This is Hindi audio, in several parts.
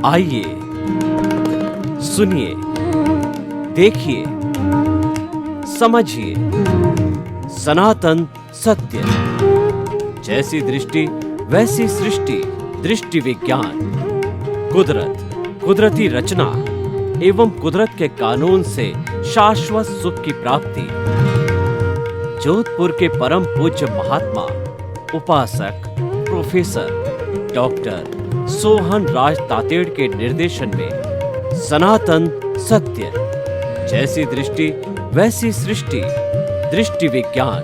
आइए सुनिए, देखिए, समझिए सनातन सत्य। जैसी दृष्टि वैसी सृष्टि, दृष्टि विज्ञान। कुदरत, कुदरती रचना एवं कुदरत के कानून से शाश्वत सुख की प्राप्ति। जोधपुर के परम पूज्य महात्मा उपासक प्रोफेसर डॉक्टर सोहन राज तातेड़ के निर्देशन में सनातन सत्य। जैसी दृष्टि वैसी सृष्टि, दृष्टि विज्ञान।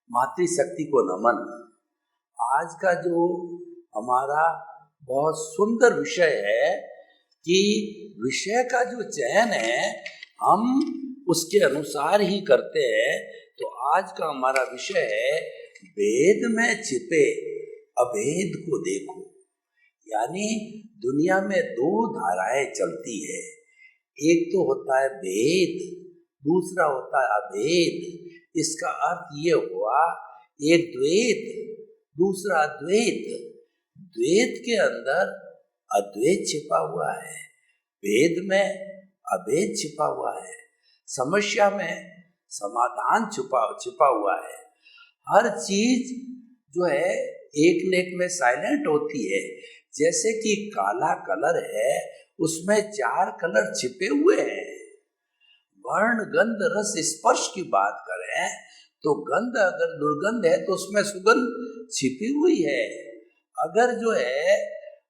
मातृशक्ति को नमन। आज का जो हमारा बहुत सुंदर विषय है कि विषय का जो चयन है हम उसके अनुसार ही करते हैं। तो आज का हमारा विषय है भेद में छिपे अभेद को देखो। यानी दुनिया में दो धाराएं चलती है, एक तो होता है भेद, दूसरा होता है अभेद। इसका अर्थ ये हुआ, एक द्वैत, दूसरा अद्वैत। द्वैत के अंदर अद्वैत छिपा हुआ है, भेद में अभेद छिपा हुआ है, समस्या में समाधान छिपा हुआ है। हर चीज जो है एक न एक में साइलेंट होती है। जैसे कि काला कलर है, उसमें 4 कलर छिपे हुए हैं। वर्ण गंध रस स्पर्श की बात करें तो गंध अगर दुर्गंध है तो उसमें सुगंध छिपी हुई है। अगर जो है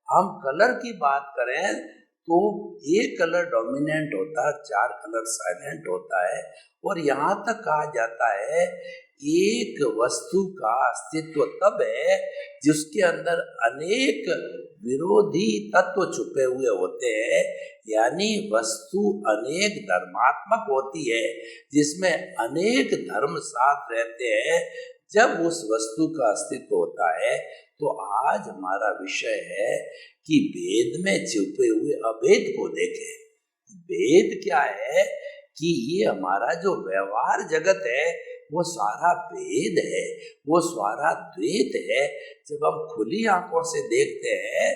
हम कलर की बात करें तो एक कलर डोमिनेंट होता है, 4 कलर साइलेंट होता है। और यहाँ तक कहा जाता है एक वस्तु का अस्तित्व तब है जिसके अंदर अनेक विरोधी तत्व छुपे हुए होते हैं। यानी वस्तु अनेक धर्मात्मक होती है, जिसमें अनेक धर्म साथ रहते हैं, जब उस वस्तु का अस्तित्व होता है। तो आज हमारा विषय है कि भेद में छिपे हुए अभेद को देखें। भेद क्या है कि ये हमारा जो व्यवहार जगत है वो सारा भेद है, वो सारा द्वैत है। जब हम खुली आंखों से देखते हैं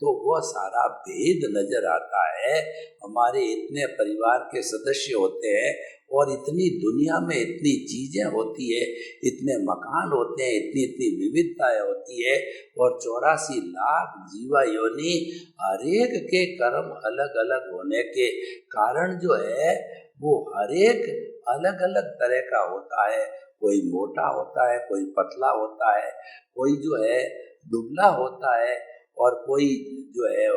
तो वो सारा भेद नजर आता है। हमारे इतने परिवार के सदस्य होते हैं और इतनी दुनिया में इतनी चीजें होती है, इतने मकान होते हैं, इतनी इतनी विविधताएं होती है। और 84 लाख जीवा योनि, हरेक के कर्म अलग अलग होने के कारण जो है वो हरेक अलग अलग तरह का होता है। कोई मोटा होता है, कोई पतला होता है, कोई जो है दुबला होता है, और कोई जो है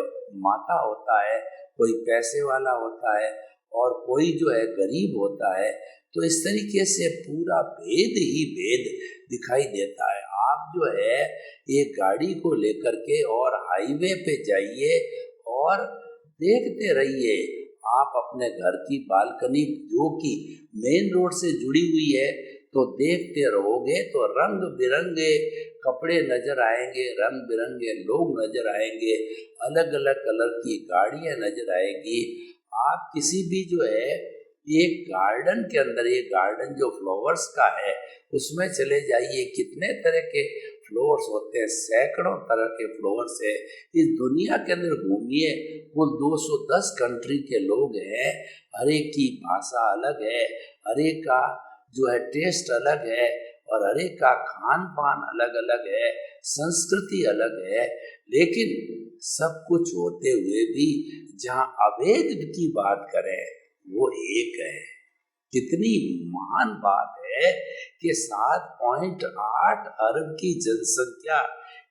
माता होता है, कोई पैसे वाला होता है, और कोई जो है गरीब होता है। तो इस तरीके से पूरा भेद ही भेद दिखाई देता है। आप जो है एक गाड़ी को लेकर के और हाईवे पे जाइए और देखते रहिए। आप अपने घर की बालकनी जो कि मेन रोड से जुड़ी हुई है तो देखते रहोगे तो रंग बिरंगे कपड़े नजर आएंगे, रंग बिरंगे लोग नजर आएंगे, अलग अलग कलर की गाड़ियां नजर आएगी। आप किसी भी जो है एक गार्डन के अंदर, ये गार्डन जो फ्लावर्स का है उसमें चले जाइए, कितने तरह के फ्लावर्स होते हैं, सैकड़ों तरह के फ्लावर्स है। इस दुनिया के अंदर घूमिए, कुल 210 कंट्री के लोग हैं, हर एक की भाषा अलग है, हर एक का जो है टेस्ट अलग है, और हर एक का खान पान अलग अलग है, संस्कृति अलग है। लेकिन सब कुछ होते हुए भी जहाँ अभेद की बात करें वो एक है। कितनी महान बात है कि 7.8 अरब की जनसंख्या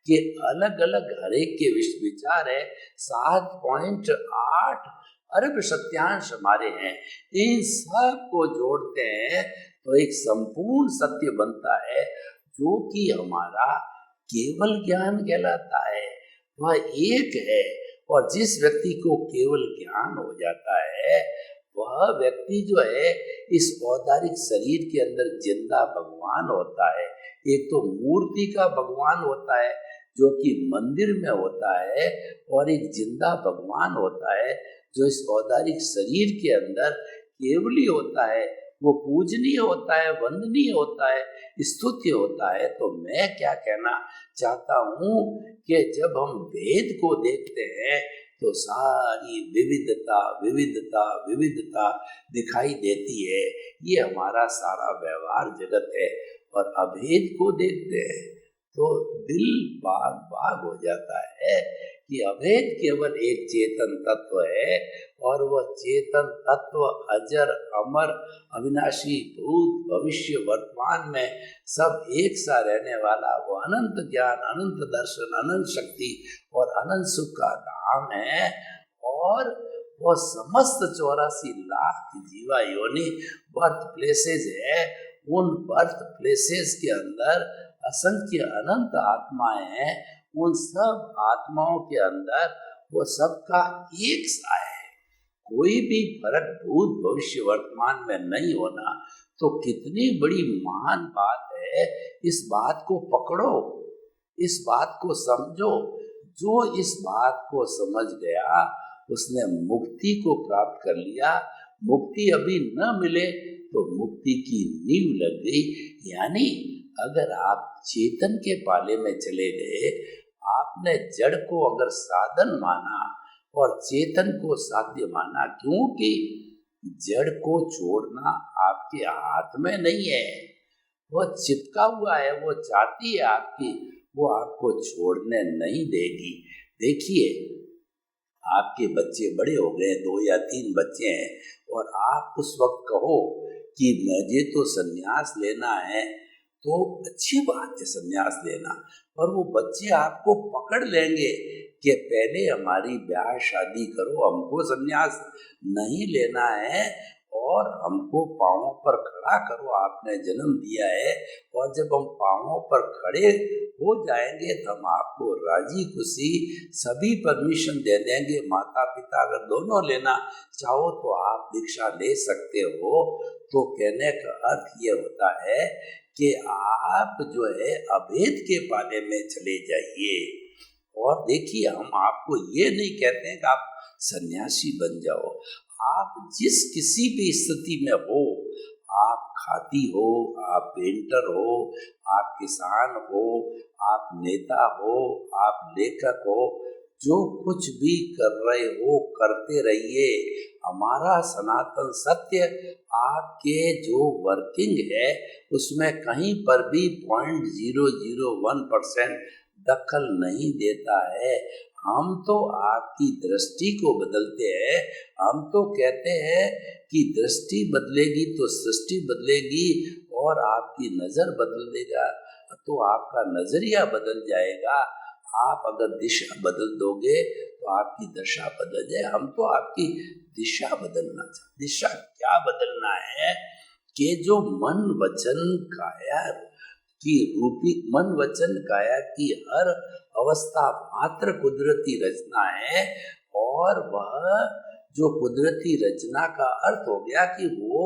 के अलग अलग हर एक के विचार है। 7.8 अरब सत्यांश हमारे हैं। इन सब को जोड़ते हैं तो एक संपूर्ण सत्य बनता है, जो कि हमारा केवल ज्ञान कहलाता है। वह एक है, और जिस व्यक्ति को केवल ज्ञान हो जाता है वह व्यक्ति जो है इस औदारिक शरीर के अंदर जिंदा भगवान होता है। एक तो मूर्ति का भगवान होता है जो कि मंदिर में होता है, और एक जिंदा भगवान होता है जो इस औदारिक शरीर के अंदर केवली होता है, वो पूजनीय होता है, वंदनीय होता है, स्तुत्य होता है। तो मैं क्या कहना चाहता हूँ कि जब हम वेद को देखते हैं तो सारी विविधता विविधता विविधता दिखाई देती है। ये हमारा सारा व्यवहार जगत है। और अभेद को देखते हैं तो दिल बाग बाग हो जाता है कि अभेद केवल एक चेतन तत्व है और वह चेतन तत्व अजर अमर अविनाशी भूत भविष्य वर्तमान में सब एक सा रहने वाला वो अनंत ज्ञान अनंत दर्शन अनंत शक्ति और अनंत सुख का धाम है। और वह समस्त 84 लाख जीवा योनि बर्थ प्लेसेज है। उन बर्थ प्लेसेस के अंदर असंख्य अनंत आत्माएं हैं। उन सब आत्माओं के अंदर वो सबका एक सा है, कोई भी फर्क भूत भविष्य वर्तमान में नहीं होना। तो कितनी बड़ी महान बात है। इस बात को पकड़ो, इस बात को समझो। जो इस बात को समझ गया उसने मुक्ति को प्राप्त कर लिया। मुक्ति अभी न मिले तो मुक्ति की नींव लग गई। यानी अगर आप चेतन के पाले में चले गए, आपने जड़ को अगर साधन माना और चेतन को साध्य माना, क्योंकि जड़ को छोड़ना आपके हाथ में नहीं है, वो चिपका हुआ है, वो चाहती है आपकी, वो आपको छोड़ने नहीं देगी। देखिए आपके बच्चे बड़े हो गए, 2 या 3 बच्चे हैं, और आप उस वक्त कहो कि मुझे तो संन्यास लेना है, तो अच्छी बात है संन्यास लेना। और वो बच्चे आपको पकड़ लेंगे कि पहले हमारी ब्याह शादी करो, हमको संन्यास नहीं लेना है और हमको पाँवों पर खड़ा करो, आपने जन्म दिया है। और जब हम पाँवों पर खड़े हो जाएंगे तो हम आपको राजी खुशी सभी परमिशन दे देंगे। माता पिता अगर दोनों लेना चाहो तो आप दीक्षा ले सकते हो। तो कहने का अर्थ ये होता है कि आप जो है अभेद के पाले में चले जाइए। और देखिए हम आपको ये नहीं कहते हैं कि आप सन्यासी बन जाओ। आप जिस किसी भी स्थिति में हो, आप खाती हो, आप पेंटर हो, आप किसान हो, आप नेता हो, आप लेखक हो, जो कुछ भी कर रहे हो करते रहिए। हमारा सनातन सत्य आपके जो वर्किंग है उसमें कहीं पर भी 0.001% दखल नहीं देता है। हम तो आपकी दृष्टि को बदलते हैं। हम तो कहते हैं कि दृष्टि बदलेगी तो सृष्टि बदलेगी, और आपकी नज़र बदलेगा तो आपका नज़रिया बदल जाएगा। आप अगर दिशा बदल दोगे तो आपकी दशा बदल जाए। हम तो आपकी दिशा बदलना चाहते। दिशा क्या बदलना है कि जो मन वचन काया की रूपी, मन वचन काया की हर अवस्था मात्र कुदरती रचना है। और वह जो कुदरती रचना का अर्थ हो गया कि वो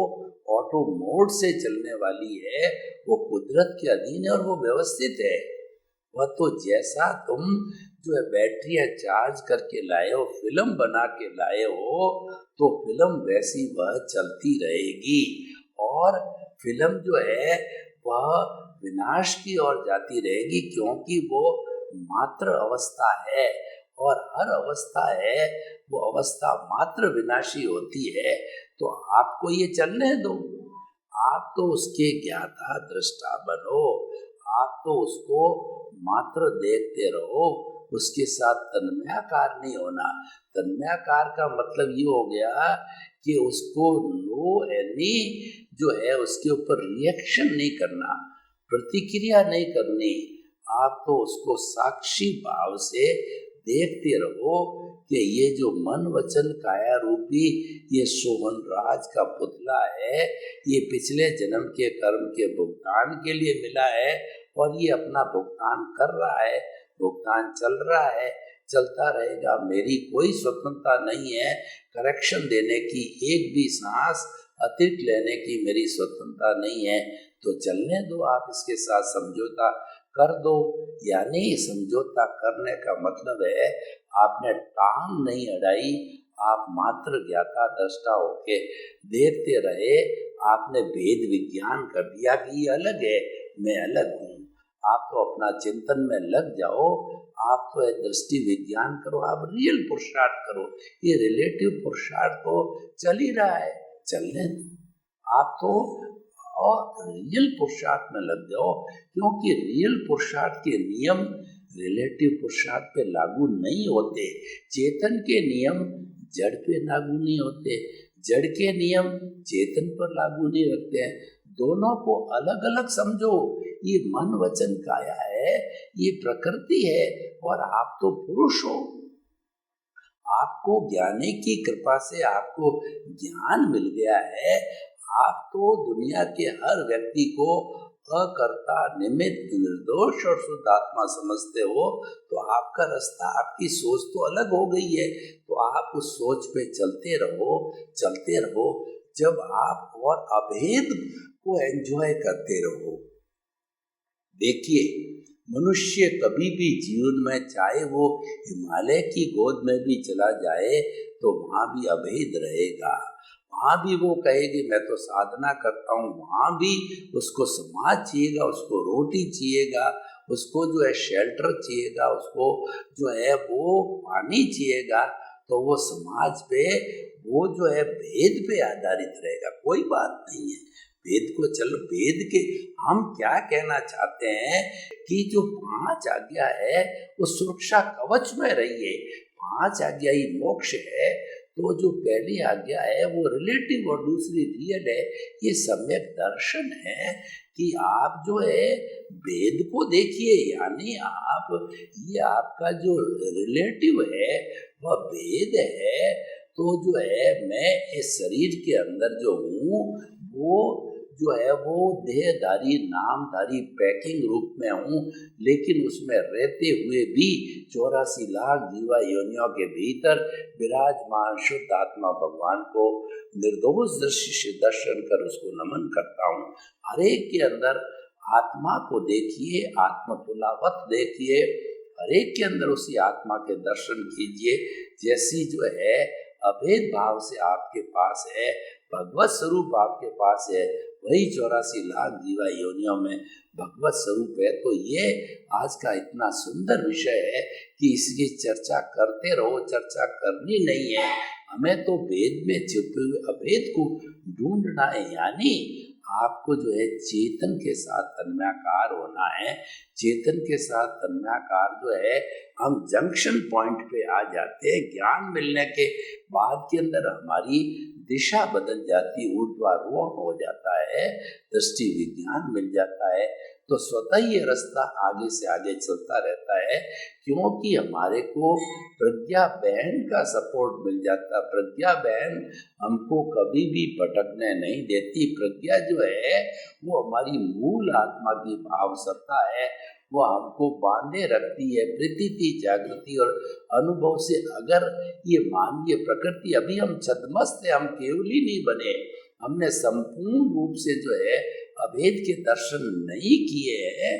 ऑटो मोड से चलने वाली है, वो कुदरत के अधीन है और वो व्यवस्थित है। वह तो जैसा तुम जो है बैटरियां चार्ज करके लाए हो, फिल्म बना के लाए हो, तो फिल्म वैसी वह चलती रहेगी। और फिल्म जो है वह विनाश की ओर जाती रहेगी, क्योंकि वो मात्र अवस्था है और हर अवस्था है वो अवस्था मात्र विनाशी होती है। तो आपको ये चलने दो, आप तो उसके ज्ञाता दृष्टा बनो, आप तो उसको मात्र देखते रहो, उसके साथ तन्मयाकार नहीं होना। तन्मयाकार का मतलब ये हो गया कि उसको नो एनी जो है उसके ऊपर रिएक्शन नहीं करना, प्रतिक्रिया नहीं करनी। आप तो उसको साक्षी भाव से देखते रहो कि ये जो मन वचन काया रूपी ये सोहन राज का पुतला है, ये पिछले जन्म के कर्म के भुगतान के लिए मिला है और ये अपना भुगतान कर रहा है, भुगतान चल रहा है, चलता रहेगा। मेरी कोई स्वतंत्रता नहीं है करेक्शन देने की, एक भी सांस अतिरिक्त लेने की मेरी स्वतंत्रता नहीं है। तो चलने दो, आप इसके साथ समझौता कर दो। यानी समझौता करने का मतलब है आपने टांग नहीं अड़ाई, आप मात्र ज्ञाता दृष्टा होके देखते रहे, आपने भेद विज्ञान कर दिया कि ये अलग है, मैं अलग हूँ। आप तो अपना चिंतन में लग जाओ, आप तो दृष्टि विज्ञान करो, आप रियल पुरुषार्थ करो। ये रिलेटिव पुरुषार्थ तो चल ही रहा है, चलने दो। आप तो और रियल पुरुषार्थ में लग जाओ, क्योंकि रियल पुरुषार्थ के नियम रिलेटिव पुरुषार्थ पे लागू नहीं होते। चेतन के नियम जड़ पे लागू नहीं होते, जड़ के नियम चेतन पर लागू नहीं होते हैं। दोनों को अलग अलग समझो। ये मन वचन काया है, ये प्रकृति है, और आप तो पुरुष हो। आपको ज्ञानी की कृपा से आपको ज्ञान मिल गया है। आप तो दुनिया के हर व्यक्ति को अकर्ता, निमित्त, निर्दोष और शुद्ध आत्मा समझते हो, तो आपका रास्ता, आपकी सोच तो अलग हो गई है। तो आप उस सोच पे चलते रहो, चलते रहो। जब आप और अभेद को एंजॉय करते रहो। देखिए, मनुष्य कभी भी जीवन में, चाहे वो हिमालय की गोद में भी चला जाए, तो वहाँ भी अभेद रहेगा। वहाँ भी वो कहेगी मैं तो साधना करता हूँ, वहाँ भी उसको समाज चाहिएगा, उसको रोटी चाहिएगा, उसको जो है शेल्टर चाहिएगा, उसको जो है वो पानी चाहिएगा। तो वो समाज पे, वो जो है भेद पे आधारित रहेगा। कोई बात नहीं है, भेद को चलो, भेद के हम क्या कहना चाहते हैं कि जो 5 आज्ञा है वो सुरक्षा कवच में रहिए। 5 आज्ञा ही मोक्ष है। तो जो पहली आज्ञा है वो रिलेटिव और दूसरी रियल है। ये सम्यक दर्शन है कि आप जो है भेद को देखिए, यानी आप, ये आपका जो रिलेटिव है वह भेद है। तो जो है मैं इस शरीर के अंदर जो हूँ, वो जो है वो देहधारी, नामधारी, पैकिंग रूप में हूँ, लेकिन उसमें रहते हुए भी 84 लाख जीवा योनियों के भीतर विराजमान शुद्ध आत्मा भगवान को निर्दोष दृष्टि से दर्शन कर उसको नमन करता हूँ। हर एक के अंदर आत्मा को देखिए, आत्मतुलावत देखिए, हर एक के अंदर उसी आत्मा के दर्शन कीजिए जैसी जो है अभेद भाव से आपके पास है, भगवत स्वरूप आपके पास है, वही 84 लाख जीवा योनियों में भगवत स्वरूप है। तो ये आज का इतना सुंदर विषय है कि इसकी चर्चा करते रहो, चर्चा करनी नहीं है। हमें तो भेद में छुपे हुए अभेद को ढूंढना है, यानी आपको जो है चेतन के साथ तन्मयाकार होना है। चेतन के साथ तन्मयाकार जो है, हम जंक्शन पॉइंट पे आ जाते हैं। ज्ञान मिलने के बाद के अंदर हमारी दिशा बदल जाती, ऊर्ध्वारोहण हो जाता है, दृष्टि विज्ञान मिल जाता है। तो स्वतः ये रास्ता आगे से आगे चलता रहता है, क्योंकि हमारे को प्रज्ञा बहन का सपोर्ट मिल जाता। प्रज्ञा बहन हमको कभी भी भटकने नहीं देती। प्रज्ञा जो है वो हमारी मूल आत्मा की भाव सत्ता है, वो हमको बांधे रखती है प्रतीति, जागृति और अनुभव से। अगर ये मानवीय प्रकृति, अभी हम छद्मस्त है, हम केवली नहीं बने, हमने संपूर्ण रूप से जो है अभेद के दर्शन नहीं किए हैं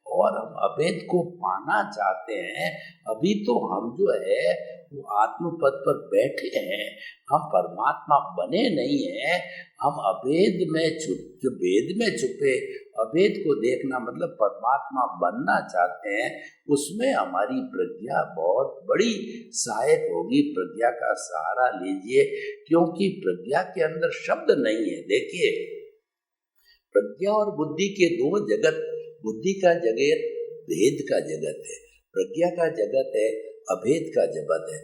और हम अभेद को पाना चाहते हैं। अभी तो हम जो है वो आत्मपद पर बैठे हैं, हम परमात्मा बने नहीं हैं। हम अभेद में जो भेद में छुपे अभेद को देखना मतलब परमात्मा बनना चाहते हैं। उसमें हमारी प्रज्ञा बहुत बड़ी सहायक होगी। प्रज्ञा का सहारा लीजिए, क्योंकि प्रज्ञा के अंदर शब्द नहीं है। देखिए, प्रज्ञा और बुद्धि के दो जगत, बुद्धि का जगत भेद का जगत है, प्रज्ञा का जगत है अभेद का जगत है।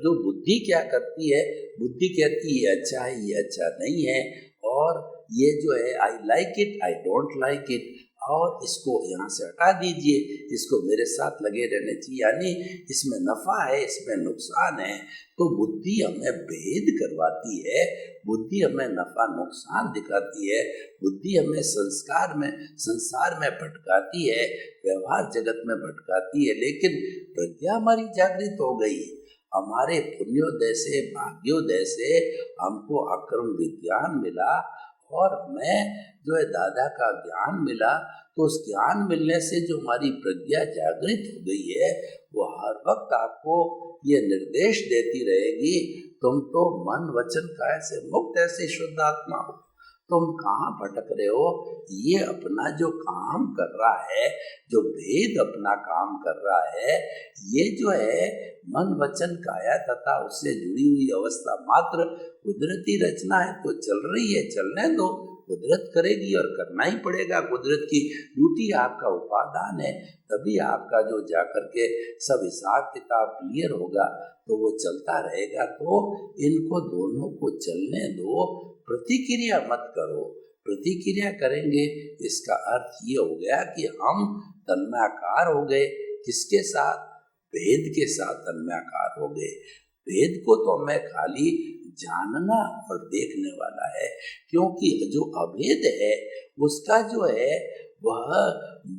जो बुद्धि क्या करती है, बुद्धि कहती है अच्छा है, ये अच्छा नहीं है, और ये जो है I like it, I don't like it, और इसको यहाँ से हटा दीजिए, इसको मेरे साथ लगे रहने चाहिए, यानी इसमें नफा है, इसमें नुकसान है। तो बुद्धि हमें भेद करवाती है, बुद्धि हमें नफा नुकसान दिखाती है, बुद्धि हमें संसार में भटकाती है, व्यवहार जगत में भटकाती है। लेकिन प्रज्ञा हमारी जागृत हो गई, हमारे पुण्योदय से, भाग्योदय से हमको अक्रम विज्ञान मिला, और हमें जो है दादा का ज्ञान मिला। तो उस ज्ञान मिलने से जो हमारी प्रज्ञा जागृत हो गई है, वो हर वक्त आपको ये निर्देश देती रहेगी, तुम तो मन वचन काया से मुक्त ऐसे शुद्ध आत्मा हो, तुम कहाँ भटक रहे हो? ये अपना जो काम कर रहा है, जो भेद अपना काम कर रहा है, ये जो है मन वचन काया तथा उससे जुड़ी हुई अवस्था मात्र कुदरती रचना है, तो चल रही है, चलने दो। कुदरत करेगी और करना ही पड़ेगा, कुदरत की ड्यूटी आपका उपादान है। तभी आपका जो जाकर के सब हिसाब किताब क्लियर होगा, तो वो चलता रहेगा। तो इनको दोनों को चलने दो, प्रतिक्रिया मत करो। प्रतिक्रिया करेंगे इसका अर्थ ये हो गया कि हम तन्मयाकार हो गए। किसके साथ? भेद के साथ तन्मयाकार हो गए। भेद को तो हमें खाली जानना और देखने वाला है, क्योंकि जो अभेद है उसका जो है वह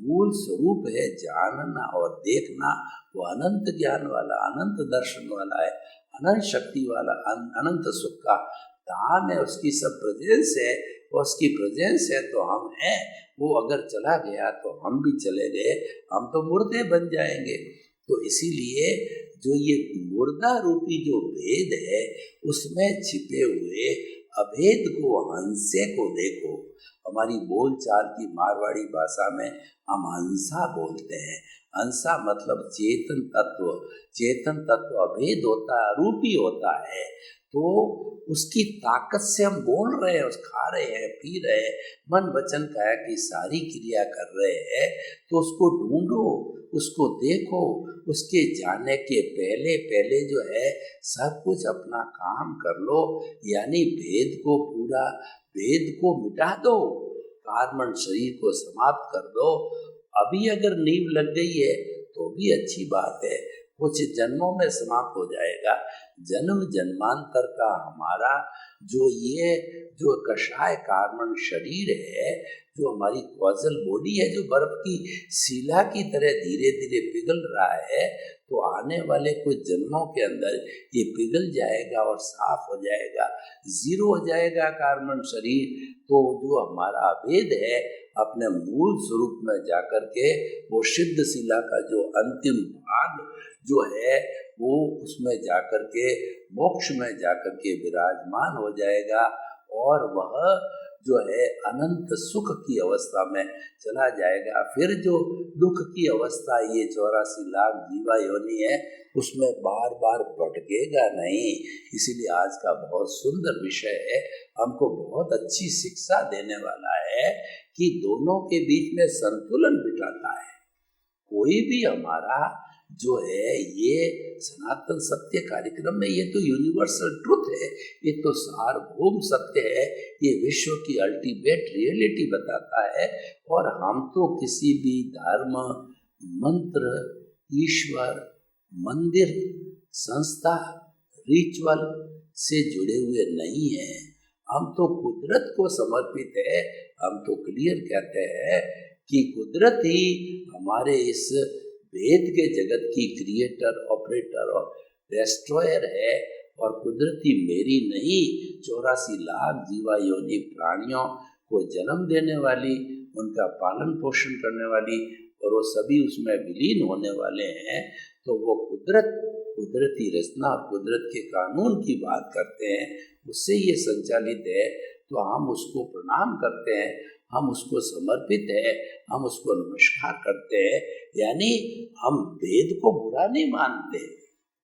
मूल स्वरूप है जानना और देखना। वो अनंत ज्ञान वाला, अनंत दर्शन वाला है, अनंत शक्ति वाला, अनंत सुख का धाम है। उसकी सब प्रेजेंस है, उसकी प्रेजेंस है तो हम हैं। वो अगर चला गया तो हम भी चले गए, हम तो मुर्दे बन जाएंगे। तो इसीलिए जो ये मुर्दा रूपी जो भेद है, उसमें छिपे हुए अभेद को, हंसे को देखो। हमारी बोलचाल की मारवाड़ी भाषा में हम हंसा बोलते हैं। हंसा मतलब चेतन तत्व। चेतन तत्व अभेद होता है, अरूपी होता है। तो उसकी ताकत से हम बोल रहे हैं, खा रहे हैं, पी रहे हैं, मन वचन काया की सारी क्रिया कर रहे हैं। तो उसको ढूंढो, उसको देखो। उसके जाने के पहले पहले जो है सब कुछ अपना काम कर लो, यानी भेद को, पूरा भेद को मिटा दो, कार्बन शरीर को समाप्त कर दो। अभी अगर नींव लग गई है तो भी अच्छी बात है, कुछ जन्मों में समाप्त हो जाएगा। जन्म जन्मांतर का हमारा जो ये जो कषाय कार्बन शरीर है, जो हमारी कॉजल बॉडी है, जो बर्फ की शिला की तरह धीरे धीरे पिघल रहा है, तो आने वाले कुछ जन्मों के अंदर ये पिघल जाएगा और साफ हो जाएगा, जीरो हो जाएगा कार्बन शरीर। तो जो हमारा अभेद है अपने मूल स्वरूप में जाकर के वो सिद्ध शिला का जो अंतिम भाग जो है वो उसमें जाकर के मोक्ष में जाकर के विराजमान हो जाएगा, और वह जो है अनंत सुख की अवस्था में चला जाएगा। फिर जो दुख की अवस्था ये 84 लाख जीवा योनि है, उसमें बार बार भटकेगा नहीं। इसीलिए आज का बहुत सुंदर विषय है, हमको बहुत अच्छी शिक्षा देने वाला है कि दोनों के बीच में संतुलन बिठाता है। कोई भी हमारा जो है ये सनातन सत्य कार्यक्रम में ये तो यूनिवर्सल ट्रुथ है, ये तो सार्वभौम सत्य है, ये विश्व की अल्टीमेट रियलिटी बताता है। और हम तो किसी भी धर्म, मंत्र, ईश्वर, मंदिर, संस्था, रिचुअल से जुड़े हुए नहीं हैं। हम तो कुदरत को समर्पित है। हम तो क्लियर कहते हैं कि कुदरत ही हमारे इस वेद के जगत की क्रिएटर, ऑपरेटर और डेस्ट्रॉयर है। और कुदरती मेरी नहीं, 84 लाख जीवा योनि प्राणियों को जन्म देने वाली, उनका पालन पोषण करने वाली, और वो सभी उसमें विलीन होने वाले हैं। तो वो कुदरत, कुदरती रचना और कुदरत के कानून की बात करते हैं, उससे ये संचालित है। तो हम उसको प्रणाम करते हैं, हम उसको समर्पित है, हम उसको नमस्कार करते हैं। यानी हम वेद को बुरा नहीं मानते,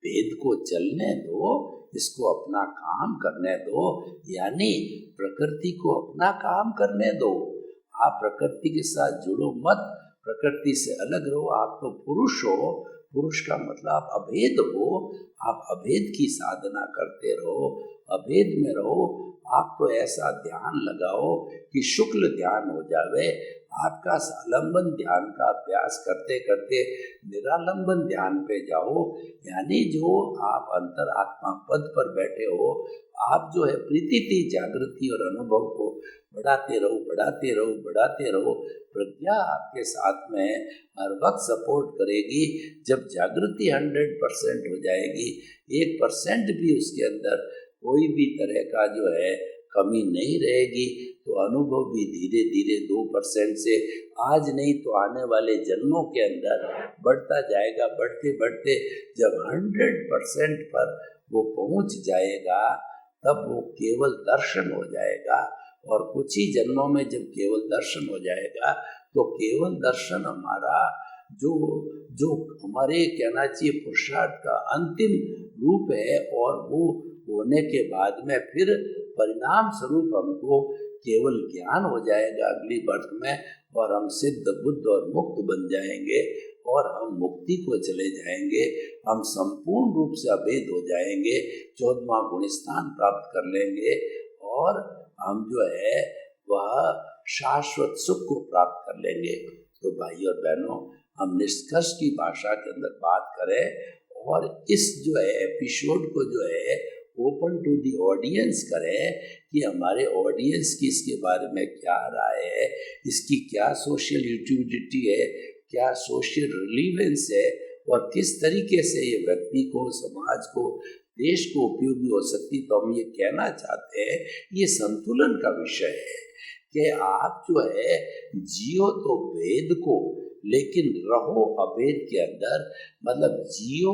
वेद को चलने दो, इसको अपना काम करने दो। यानी प्रकृति को अपना काम करने दो। आप प्रकृति के साथ जुड़ो मत, प्रकृति से अलग रहो। आप तो पुरुष हो, पुरुष का मतलब आप अभेद हो। आप अभेद की साधना करते रहो, अभेद में रहो। आप तो ऐसा ध्यान लगाओ कि शुक्ल ध्यान हो जावे। आपका सालंबन ध्यान का अभ्यास करते करते निरालंबन ध्यान पे जाओ। यानी जो आप अंतरात्मा पद पर बैठे हो, आप जो है प्रीति, जागृति और अनुभव को बढ़ाते रहो, बढ़ाते रहो, बढ़ाते रहो। प्रज्ञा आपके साथ में हर वक्त सपोर्ट करेगी। जब जागृति 100% हो जाएगी, 1% भी उसके अंदर कोई भी तरह का जो है कमी नहीं रहेगी तो अनुभव भी धीरे धीरे 2% से आज नहीं तो आने वाले जन्मों के अंदर बढ़ता जाएगा। बढ़ते बढ़ते जब 100% पर वो पहुंच जाएगा तब वो केवल दर्शन हो जाएगा। और कुछ ही जन्मों में जब केवल दर्शन हो जाएगा तो केवल दर्शन हमारा जो जो हमारे कहना चाहिए पुरुषार्थ का अंतिम रूप है। और वो होने के बाद में फिर परिणाम स्वरूप हमको केवल ज्ञान हो जाएगा अगली बर्थ में, और हम सिद्ध बुद्ध और मुक्त बन जाएंगे और हम मुक्ति को चले जाएंगे। हम संपूर्ण रूप से अभेद हो जाएंगे, 14वां गुण स्थान प्राप्त कर लेंगे और हम जो है वह शाश्वत सुख को प्राप्त कर लेंगे। तो भाई और बहनों, हम निष्कर्ष की भाषा के अंदर बात करें और इस जो है एपिसोड को जो है ओपन टू दी ऑडियंस करें कि हमारे ऑडियंस की इसके बारे में क्या राय है, इसकी क्या सोशल यूटिलिटी है, क्या सोशल रिलीवेंस है और किस तरीके से ये व्यक्ति को, समाज को, देश को उपयोगी हो सकती। तो हम ये कहना चाहते हैं, ये संतुलन का विषय है कि आप जो है जियो तो वेद को, लेकिन रहो अभेद के अंदर। मतलब जियो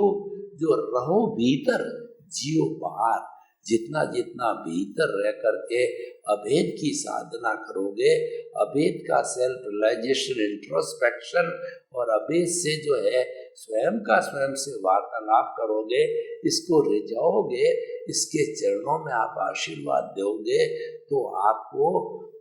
जो रहो भीतर, जियो बाहर। जितना जितना भीतर रह करके अभेद की साधना करोगे, अभेद का सेल्फ रियलाइजेशन, इंट्रोस्पेक्शन और अभेद से जो है स्वयं का स्वयं से वार्तालाप करोगे, इसको रिझाओगे, इसके चरणों में आप आशीर्वाद दोगे तो आपको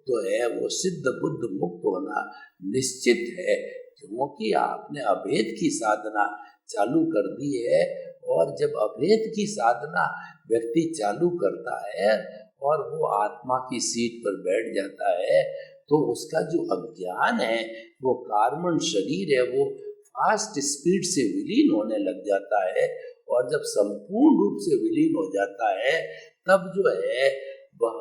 तो है वो सिद्ध बुद्ध मुक्त होना निश्चित है, क्योंकि आपने अभेद की साधना चालू कर दी है। और जब अभेद की साधना व्यक्ति चालू करता है और वो आत्मा की सीट पर बैठ जाता है तो उसका जो अज्ञान है, वो कार्बन शरीर है, वो फास्ट स्पीड से विलीन होने लग जाता है। और जब संपूर्ण रूप से विलीन हो जाता है तब जो है वह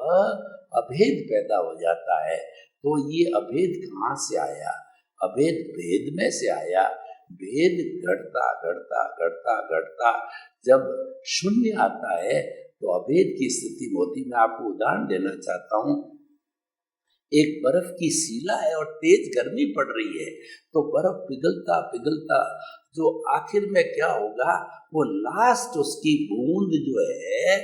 अभेद पैदा हो जाता है। तो ये अभेद कहाँ से आया? अभेद भेद में से आया। भेद घटता घटता घटता घटता जब शून्य आता है तो अभेद की स्थिति होती। मैं आपको उदाहरण देना चाहता हूँ। एक बर्फ की शिला है और तेज गर्मी पड़ रही है, तो बर्फ पिघलता पिघलता जो आखिर में क्या होगा, वो लास्ट उसकी बूंद जो है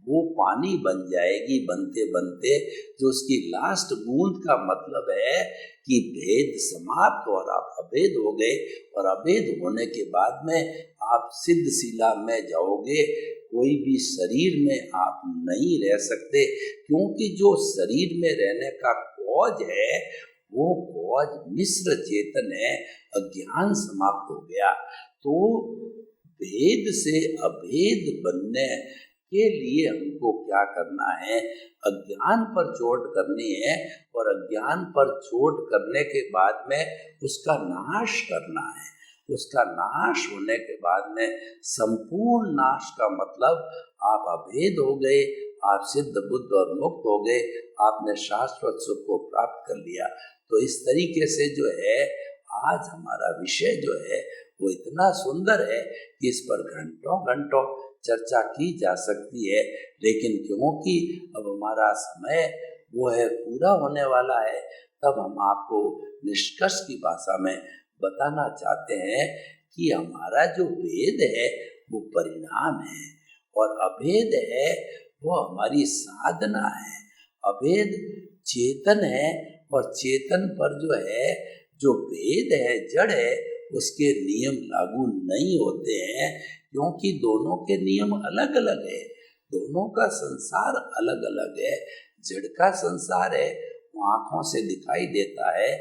वो पानी बन जाएगी। बनते बनते जो उसकी लास्ट बूंद का मतलब है कि भेद समाप्त और आप अभेद हो गए। और अभेद होने के बाद में आप सिद्ध शिला में जाओगे। कोई भी शरीर में आप नहीं रह सकते, क्योंकि जो शरीर में रहने का कॉज है वो कॉज मिश्र चेतन है। अज्ञान समाप्त हो गया। तो भेद से अभेद बनने के लिए हमको क्या करना है? अज्ञान पर चोट करनी है और अज्ञान पर चोट करने के बाद में उसका नाश करना है। उसका नाश होने के बाद में संपूर्ण नाश का मतलब आप अभेद हो गए, आप सिद्ध बुद्ध और मुक्त हो गए, आपने शाश्वत सुख को प्राप्त कर लिया। तो इस तरीके से जो है आज हमारा विषय जो है वो इतना सुंदर है कि इस पर घंटों घंटों चर्चा की जा सकती है। लेकिन क्योंकि अब हमारा समय वो है पूरा होने वाला है, तब हम आपको निष्कर्ष की भाषा में बताना चाहते हैं कि हमारा जो भेद है वो परिणाम है और अभेद है वो हमारी साधना है। अभेद चेतन है और चेतन पर जो है जो भेद है, जड़ है, उसके नियम लागू नहीं होते हैं, क्योंकि दोनों के नियम अलग अलग है। दोनों का संसार अलग अलग है। जड़ का संसार है वो आंखों से दिखाई देता है,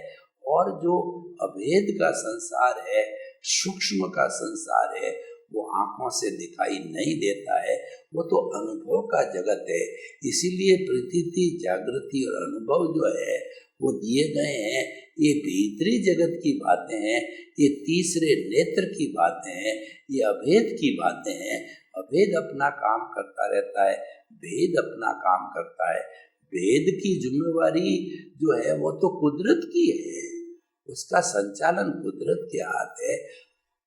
और जो अभेद का संसार है, सूक्ष्म का संसार है, वो आंखों से दिखाई नहीं देता है। वो तो अनुभव का जगत है। इसीलिए प्रतीति, जागृति और अनुभव जो है वो दिए गए हैं। ये भीतरी जगत की बातें हैं, ये तीसरे नेत्र की बातें हैं, ये अभेद की बातें हैं। अभेद अपना काम करता रहता है, भेद अपना काम करता है। भेद की जिम्मेवारी जो है वो तो कुदरत की है, उसका संचालन कुदरत के हाथ है।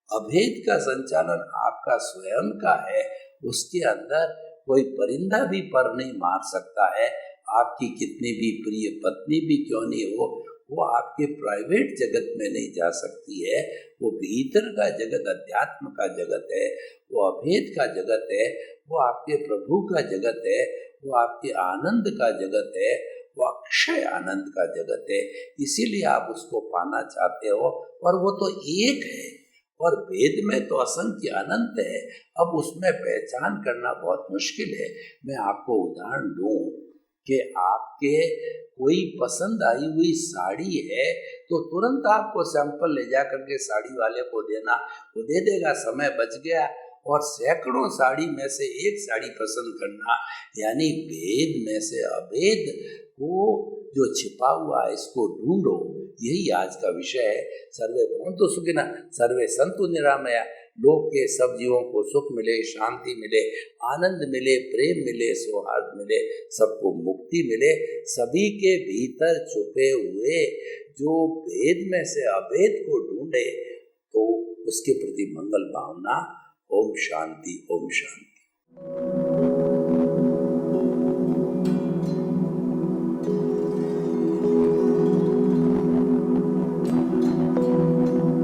अभेद का संचालन आपका स्वयं का है। उसके अंदर कोई परिंदा भी पर नहीं मार सकता है। आपकी कितनी भी प्रिय पत्नी भी क्यों नहीं हो, वो आपके प्राइवेट जगत में नहीं जा सकती है। वो भीतर का जगत अध्यात्म का जगत है, वो अभेद का जगत है, वो आपके प्रभु का जगत है, वो आपके आनंद का जगत है, वो अक्षय आनंद का जगत है। इसीलिए आप उसको पाना चाहते हो, और वो तो एक है और वेद में तो असंख्य अनंत है। अब उसमें पहचान करना बहुत मुश्किल है। मैं आपको उदाहरण दूं कि आपके कोई पसंद आई हुई साड़ी है तो तुरंत आपको सैंपल ले जा करके साड़ी वाले को देना, वो दे देगा, समय बच गया। और सैकड़ों साड़ी में से एक साड़ी पसंद करना, यानी भेद में से अभेद को जो छिपा हुआ है इसको ढूंढो। यही आज का विषय है। सर्वे भवन्तु सुखिनः, सर्वे सन्तु निरामया। लोक के सब जीवों को सुख मिले, शांति मिले, आनंद मिले, प्रेम मिले, सौहार्द मिले, सबको मुक्ति मिले। सभी के भीतर छुपे हुए जो भेद में से अभेद को ढूंढे तो उसके प्रति मंगल भावना। ओम शांति, ओम शांति।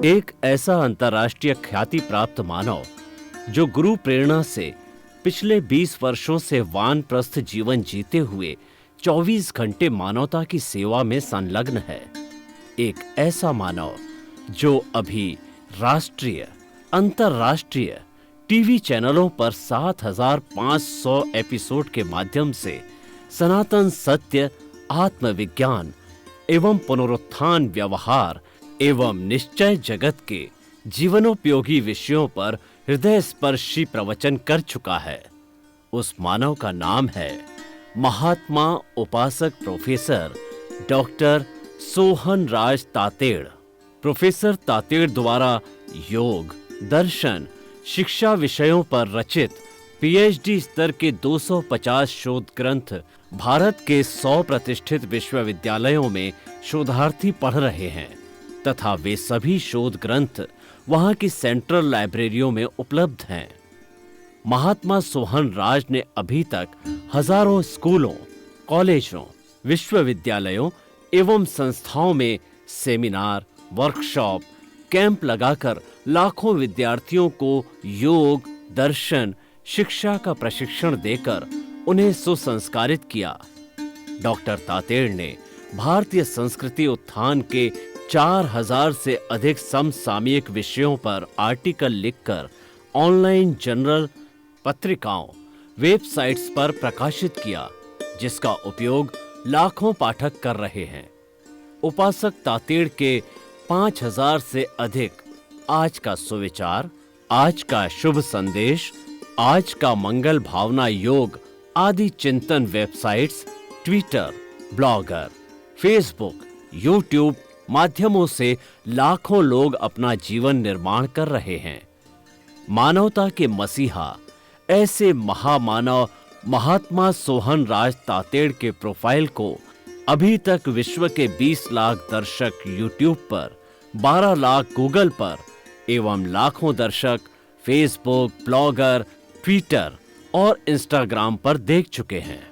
एक ऐसा अंतर्राष्ट्रीय ख्याति प्राप्त मानव जो गुरु प्रेरणा से पिछले 20 वर्षों से वानप्रस्थ जीवन जीते हुए 24 घंटे मानवता की सेवा में संलग्न है। एक ऐसा मानव जो अभी राष्ट्रीय, अंतर्राष्ट्रीय टीवी चैनलों पर 7,500 एपिसोड के माध्यम से सनातन सत्य, आत्मविज्ञान एवं पुनरुत्थान, व्यवहार एवं निश्चय जगत के जीवनोपयोगी विषयों पर हृदय स्पर्शी प्रवचन कर चुका है। उस मानव का नाम है महात्मा उपासक प्रोफेसर डॉक्टर सोहन राज तातेड़। प्रोफेसर तातेड़ द्वारा योग, दर्शन, शिक्षा विषयों पर रचित पीएचडी स्तर के 250 शोध ग्रंथ भारत के 100 प्रतिष्ठित विश्वविद्यालयों में शोधार्थी पढ़ रहे हैं तथा वे सभी शोध ग्रंथ वहां की सेंट्रल लाइब्रेरियों में उपलब्ध हैं। महात्मा सोहन राज ने अभी तक हजारों स्कूलों, कॉलेजों, विश्वविद्यालयों एवं संस्थाओं में सेमिनार, वर्कशॉप, कैंप लगाकर लाखों विद्यार्थियों को योग, दर्शन, शिक्षा का प्रशिक्षण देकर उन्हें सुसंस्कारित किया। डॉक्टर तातेड़ ने भारतीय संस्कृति उत्थान के 4000 से अधिक समसामयिक विषयों पर आर्टिकल लिखकर ऑनलाइन जर्नल, पत्रिकाओं, वेबसाइट्स पर प्रकाशित किया, जिसका उपयोग लाखों पाठक कर रहे हैं। उपासक तातेड़ के 5000 से अधिक आज का सुविचार, आज का शुभ संदेश, आज का मंगल भावना योग आदि चिंतन websites, Twitter, blogger, Facebook, YouTube माध्यमों से लाखों लोग अपना जीवन निर्माण कर रहे हैं। मानवता के मसीहा ऐसे महामानव महात्मा सोहन राज तातेड़ के प्रोफाइल को अभी तक विश्व के 20 लाख दर्शक यूट्यूब पर, 12 लाख गूगल पर एवं लाखों दर्शक फेसबुक, ब्लॉगर, ट्विटर और इंस्टाग्राम पर देख चुके हैं।